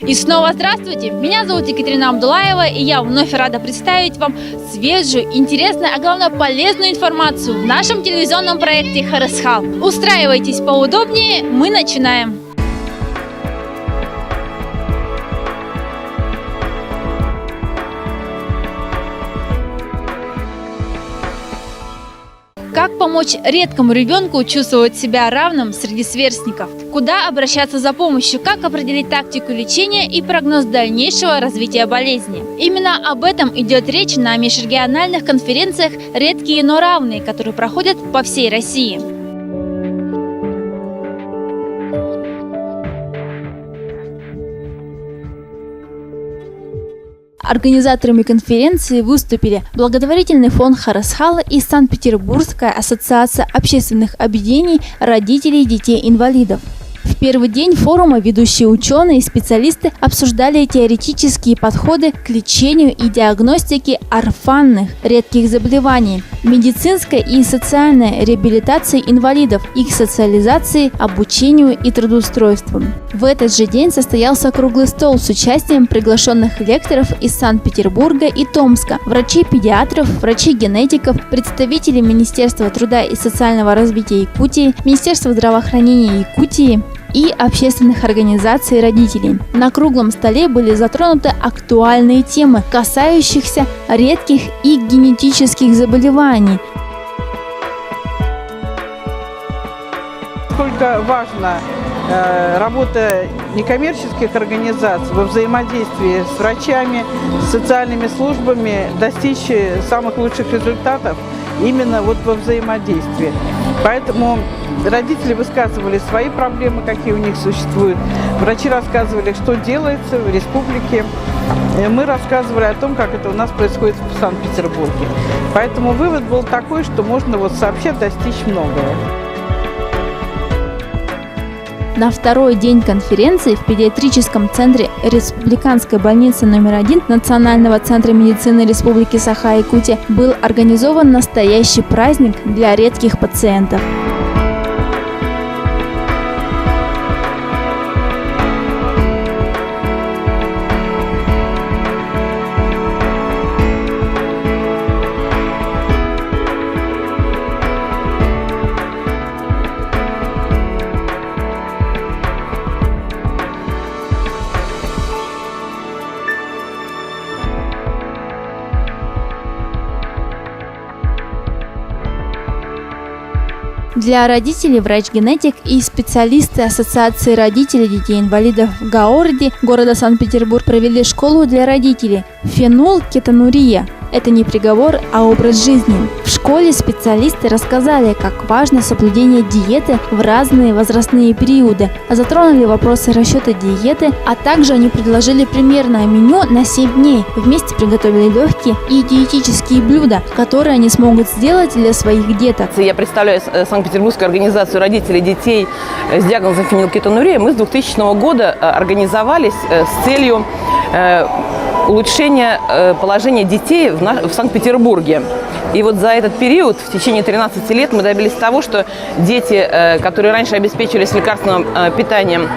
И снова здравствуйте! Меня зовут Екатерина Абдулаева, и я вновь рада представить вам свежую, интересную, а главное полезную информацию в нашем телевизионном проекте «Харысхал». Устраивайтесь поудобнее, мы начинаем! Как помочь редкому ребенку чувствовать себя равным среди сверстников? Куда обращаться за помощью? Как определить тактику лечения и прогноз дальнейшего развития болезни? Именно об этом идет речь на межрегиональных конференциях «Редкие, но равные», которые проходят по всей России. Организаторами конференции выступили Благотворительный фонд Харысхала и Санкт-Петербургская ассоциация общественных объединений родителей детей-инвалидов. В первый день форума ведущие ученые и специалисты обсуждали теоретические подходы к лечению и диагностике орфанных редких заболеваний, медицинской и социальной реабилитации инвалидов, их социализации, обучению и трудоустройству. В этот же день состоялся круглый стол с участием приглашенных лекторов из Санкт-Петербурга и Томска, врачей-педиатров, врачей-генетиков, представителей Министерства труда и социального развития Якутии, Министерства здравоохранения Якутии и общественных организаций родителей. На круглом столе были затронуты актуальные темы, касающихся редких и генетических заболеваний. Сколько важна работа некоммерческих организаций во взаимодействии с врачами, с социальными службами, достичь самых лучших результатов именно вот во взаимодействии. Поэтому родители высказывали свои проблемы, какие у них существуют. Врачи рассказывали, что делается в республике. Мы рассказывали о том, как это у нас происходит в Санкт-Петербурге. Поэтому вывод был такой, что можно вот сообща достичь многого. На второй день конференции в педиатрическом центре Республиканской больницы номер 1 Национального центра медицины Республики Саха-Якутия был организован настоящий праздник для редких пациентов. Для родителей врач-генетик и специалисты Ассоциации родителей детей-инвалидов в Гаорде города Санкт-Петербург провели школу для родителей «Фенолкетонурия». Это не приговор, а образ жизни. В школе специалисты рассказали, как важно соблюдение диеты в разные возрастные периоды, затронули вопросы расчета диеты, а также они предложили примерное меню на 7 дней. Вместе приготовили легкие и диетические блюда, которые они смогут сделать для своих деток. Я представляю Санкт-Петербургскую организацию родителей детей с диагнозом фенилкетонурия. Мы с 2000 года организовались с целью улучшения положения детей в Санкт-Петербурге. И вот за этот период, в течение 13 лет, мы добились того, что дети, которые раньше обеспечивались лекарственным питанием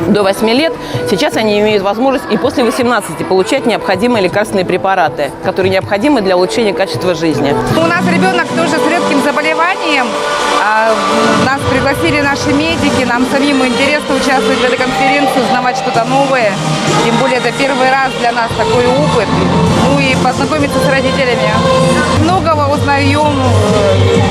до 8 лет, сейчас они имеют возможность и после 18 получать необходимые лекарственные препараты, которые необходимы для улучшения качества жизни. У нас ребенок тоже с редким заболеванием. Нас пригласили наши медики, нам самим интересно участвовать в этой конференции, узнавать что-то новое. Тем более это первый раз для нас такой опыт. Ну и познакомиться с родителями. Многого узнаем,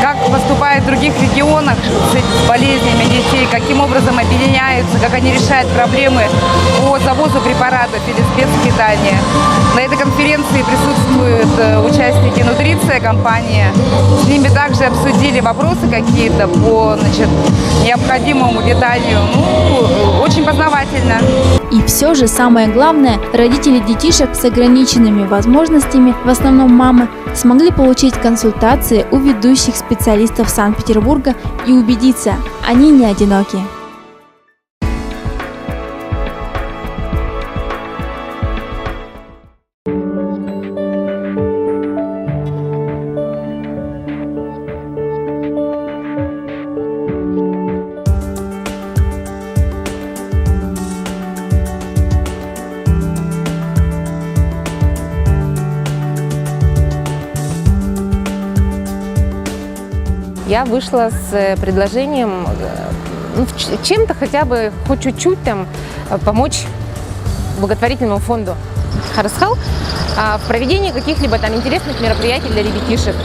как поступают в других регионах с болезнями детей, каким образом объединяются, как они решают проблемы по завозу препаратов или спецпитания. На этой конференции присутствуют участники «Нутриция» компания. С ними также обсудили вопросы какие-то по необходимому питанию. Очень познавательно. И все же самое главное, родители детишек с ограниченными возможностями, в основном мамы, смогли получить консультации у ведущих специалистов Санкт-Петербурга и убедиться, они не одиноки. я вышла с предложением чем-то хотя бы, хоть чуть-чуть там помочь благотворительному фонду Харасхал в проведении каких-либо там интересных мероприятий для ребятишек.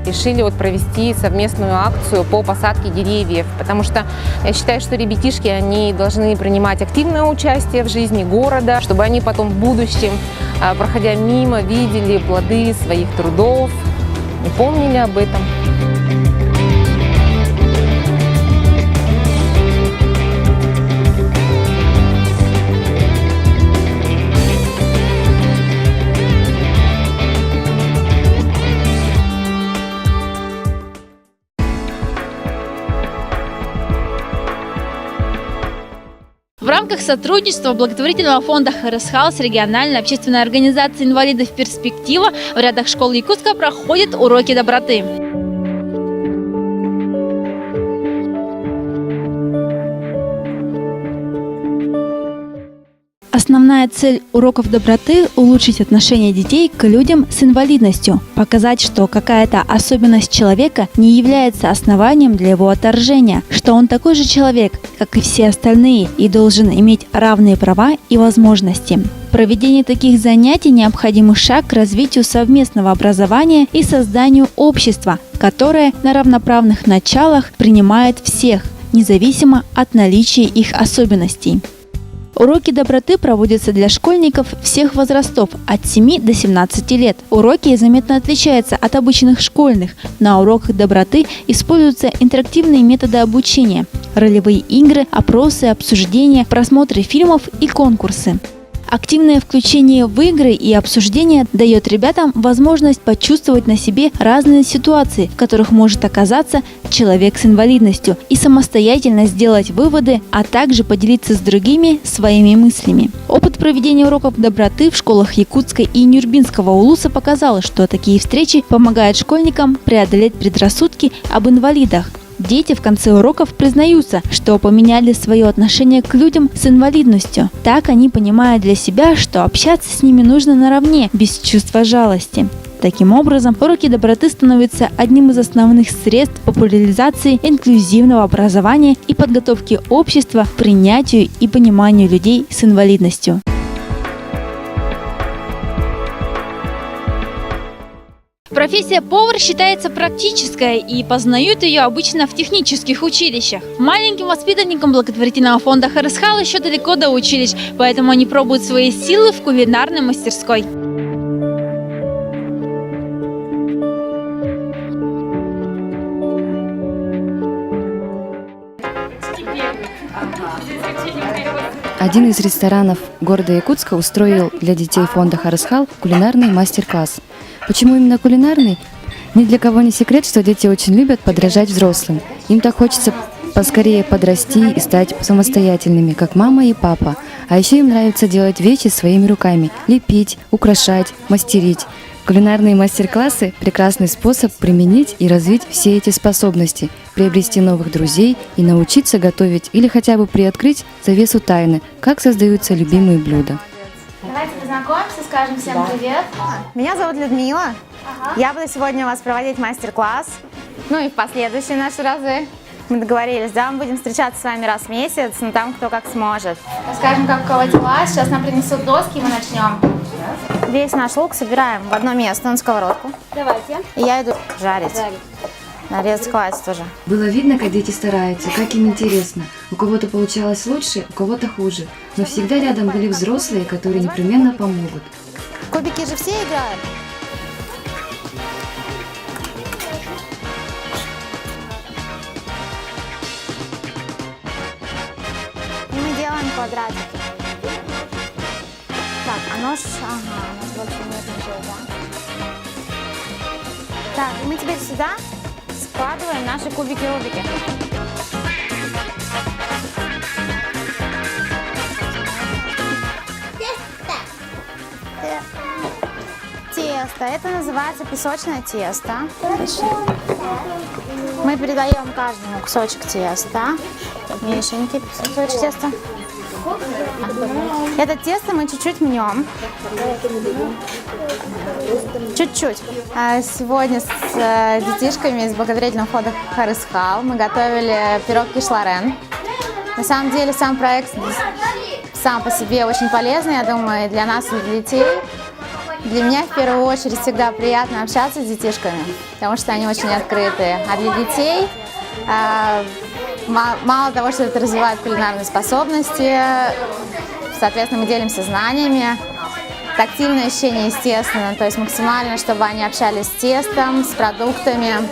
Решили провести совместную акцию по посадке деревьев, потому что я считаю, что ребятишки, они должны принимать активное участие в жизни города, чтобы они потом в будущем, проходя мимо, видели плоды своих трудов и помнили об этом. В рамках сотрудничества благотворительного фонда Харасхал с региональной общественной организацией инвалидов «Перспектива» в рядах школ Якутска проходят уроки доброты. Основная цель уроков доброты – улучшить отношение детей к людям с инвалидностью, показать, что какая-то особенность человека не является основанием для его отторжения, что он такой же человек, как и все остальные, и должен иметь равные права и возможности. Проведение таких занятий – необходимый шаг к развитию совместного образования и созданию общества, которое на равноправных началах принимает всех, независимо от наличия их особенностей. Уроки доброты проводятся для школьников всех возрастов от 7 до 17 лет. Уроки заметно отличаются от обычных школьных. На уроках доброты используются интерактивные методы обучения, ролевые игры, опросы, обсуждения, просмотры фильмов и конкурсы. Активное включение в игры и обсуждения дает ребятам возможность почувствовать на себе разные ситуации, в которых может оказаться человек с инвалидностью, и самостоятельно сделать выводы, а также поделиться с другими своими мыслями. Опыт проведения уроков доброты в школах Якутска и Нюрбинского улуса показал, что такие встречи помогают школьникам преодолеть предрассудки об инвалидах. Дети в конце уроков признаются, что поменяли свое отношение к людям с инвалидностью. Так они понимают для себя, что общаться с ними нужно наравне, без чувства жалости. Таким образом, уроки доброты становятся одним из основных средств популяризации инклюзивного образования и подготовки общества к принятию и пониманию людей с инвалидностью. Профессия повар считается практической, и познают ее обычно в технических училищах. Маленьким воспитанникам благотворительного фонда Харасхал еще далеко до училищ, поэтому они пробуют свои силы в кулинарной мастерской. Один из ресторанов города Якутска устроил для детей фонда Харасхал кулинарный мастер-класс. Почему именно кулинарный? Ни для кого не секрет, что дети очень любят подражать взрослым. Им так хочется поскорее подрасти и стать самостоятельными, как мама и папа. А еще им нравится делать вещи своими руками, лепить, украшать, мастерить. Кулинарные мастер-классы – прекрасный способ применить и развить все эти способности, приобрести новых друзей и научиться готовить или хотя бы приоткрыть завесу тайны, как создаются любимые блюда. Давайте познакомимся, скажем всем привет. Меня зовут Людмила. Я буду сегодня у вас проводить мастер-класс. Ну и в последующие наши разы. Мы договорились, да, мы будем встречаться с вами раз в месяц, но там кто как сможет. Расскажем, как у кого дела. Сейчас нам принесут доски, и мы начнем. Весь наш лук собираем в одно место на сковородку. Давайте. И я иду жарить. Нарезать хватит тоже. Было видно, как дети стараются, как им интересно. У кого-то получалось лучше, у кого-то хуже. Но всегда рядом были взрослые, которые непременно помогут. Кубики же все играют. И мы делаем квадратики. Так, а нож, ага, у нас больше нет ничего, да? Так, и мы теперь сюда складываем наши кубики-рубики. Тесто. Это называется песочное тесто. Мы передаем каждому кусочек теста. Меньшенький кусочек теста. Это тесто мы чуть-чуть мнем. Чуть-чуть. Сегодня с детишками из благотворительного фонда Харысхал мы готовили пирог киш-лорен. На самом деле сам проект сам по себе очень полезный, я думаю, и для нас, и для детей. Для меня в первую очередь всегда приятно общаться с детишками, потому что они очень открытые. А для детей мало того, что это развивает кулинарные способности, соответственно, мы делимся знаниями. Тактильное ощущение, естественно, то есть максимально, чтобы они общались с тестом, с продуктами.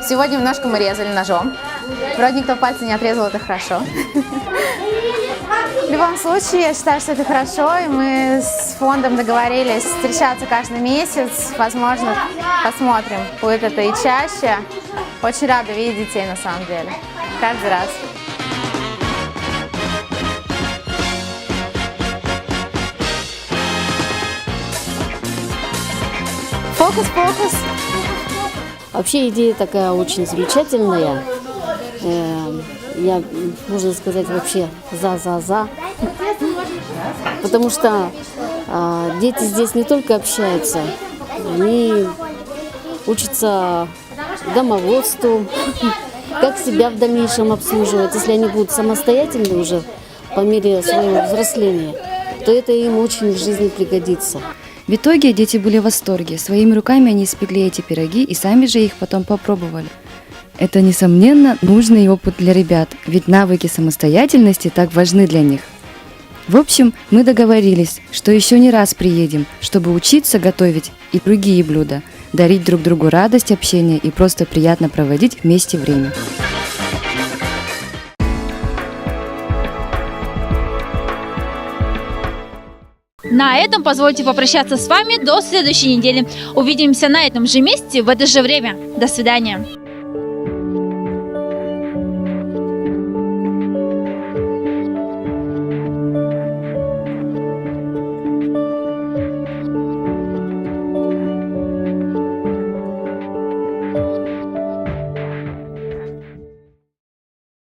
Сегодня немножко мы резали ножом. Вроде никто пальцы не отрезал, это хорошо. В любом случае, я считаю, что это хорошо, и мы с фондом договорились встречаться каждый месяц. Возможно, посмотрим, будет это и чаще. Очень рада видеть детей, на самом деле. Каждый раз. Фокус-фокус. Вообще идея такая очень замечательная. Я, можно сказать, вообще за. Потому что дети здесь не только общаются, они учатся домоводству, как себя в дальнейшем обслуживать. Если они будут самостоятельны уже по мере своего взросления, то это им очень в жизни пригодится. В итоге дети были в восторге. Своими руками они испекли эти пироги и сами же их потом попробовали. Это, несомненно, нужный опыт для ребят, ведь навыки самостоятельности так важны для них. В общем, мы договорились, что еще не раз приедем, чтобы учиться готовить и другие блюда, дарить друг другу радость общения и просто приятно проводить вместе время. На этом позвольте попрощаться с вами до следующей недели. Увидимся на этом же месте в это же время. До свидания.